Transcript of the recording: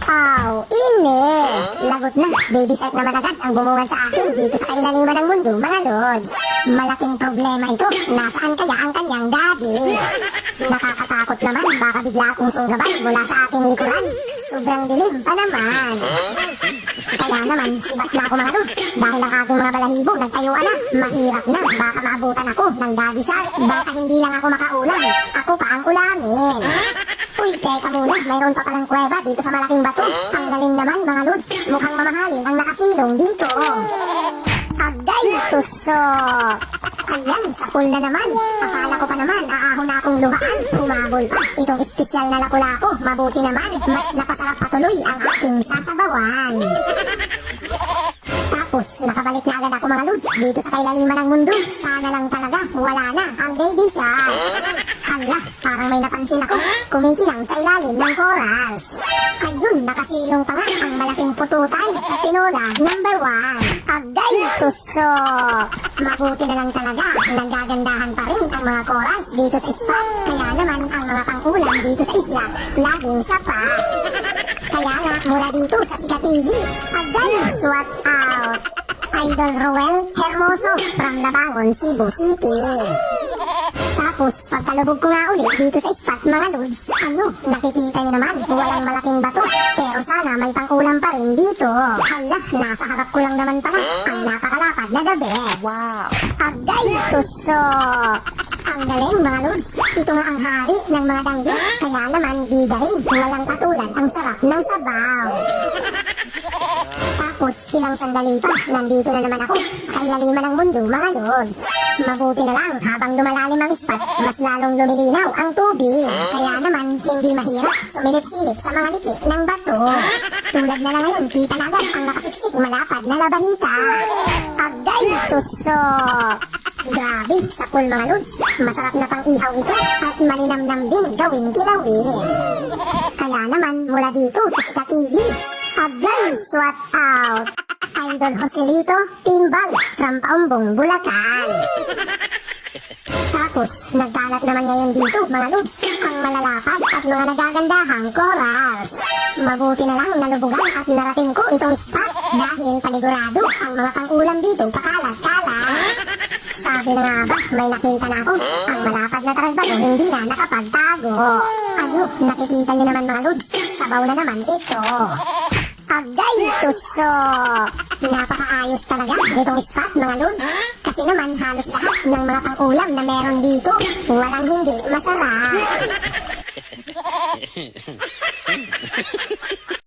Aw, ini! Lagot na, baby shark naman agad ang bumungad sa akin dito sa kailaliman ng mundo, mga lods. Malaking problema ito, nasaan kaya ang kanyang daddy? Nakakatakot naman, baka bigla akong sunggaban mula sa aking likuran. Sobrang dilim pa naman. Kaya naman, sibat na ako mga lods, dahil ang aking mga balahibo nagtayuan na. Mahirap na, baka maabutan ako ng daddy shark. Baka hindi lang ako makaulam, ako pa ang ulamin. Uy, teka muna, mayroon pa palang kuweba dito sa malaking bato. Ang galing naman mga lods, mukhang mamahalin ang nakasilong dito. Agay, tuso! Ayan, sa pool na naman. Akala ko pa naman, aahon na akong luhaan. Humabol pa, itong espesyal na lapu-lapu. Mabuti naman, mas napasarap patuloy ang aking sasabawan. Tapos, nakabalik na agad ako mga lods dito sa kailaliman ng mundo. Sana lang talaga, wala na ang baby shark. Hala, parang may napansin ako. Kumikinang sa ilalim ng corals. Ayun, nakasilong pa nga ang malaking pututan sa tinola number 1. Agay, tuso! Mabuti na lang talaga, nagagandahan pa rin ang mga corals dito sa spot. Kaya naman, ang mga pang-ulam dito sa isla, laging sapat. Kaya nga, mula dito sa Tika TV, agay, swat out! Idol Roel Hermoso from Labangon, Cebu City. Tapos, pagkalubog ko nga ulit dito sa spot mga lods, nakikita niyo naman, walang malaking bato. Pero sana may pang-ulam pa rin dito. Hala, nasa harap ko lang naman pala ang napakalapad na the best. Wow! Agay, tuso! Ang galing mga lods, ito nga ang hari ng mga danggit. Kaya naman, bida rin, walang katulad ang sarap ng sabaw. Tapos, ilang sandali pa, nandito na naman ako sa kailaliman ng mundo, mga lods. Mabuti na lang, habang lumalalim ang spot, mas lalong lumilinaw ang tubig. Kaya naman, hindi mahirap sumilip-silip sa mga liki ng bato. Tulad na lang ngayon, kita na agad ang nakasiksik malapad na labanita. Agay, tuso! Grabe, sa pool mga lods, masarap na pang ihaw ito at malinamnam din gawing kilawin. Kaya naman, mula dito sa Tika TV, agay, swat out! Idol Joselito Timbal from Paumbong, Bulacan. Tapos, nagkalat naman ngayon dito, mga lods, ang malalapad at mga nagagandahang corals. Mabuti na lang nalubugan at narating ko itong spot dahil panigurado ang mga pang-ulam dito pakalat-kalat. Sabi na nga ba, may nakita na ako, ang malapad na taragbago hindi na nakapagtago. Nakikita niyo naman mga lods, sabaw na naman ito. Agay, tuso! Napakaayos talaga nitong spot mga lods. Kasi naman halos lahat ng mga pang-ulam na meron dito, walang hindi masarap.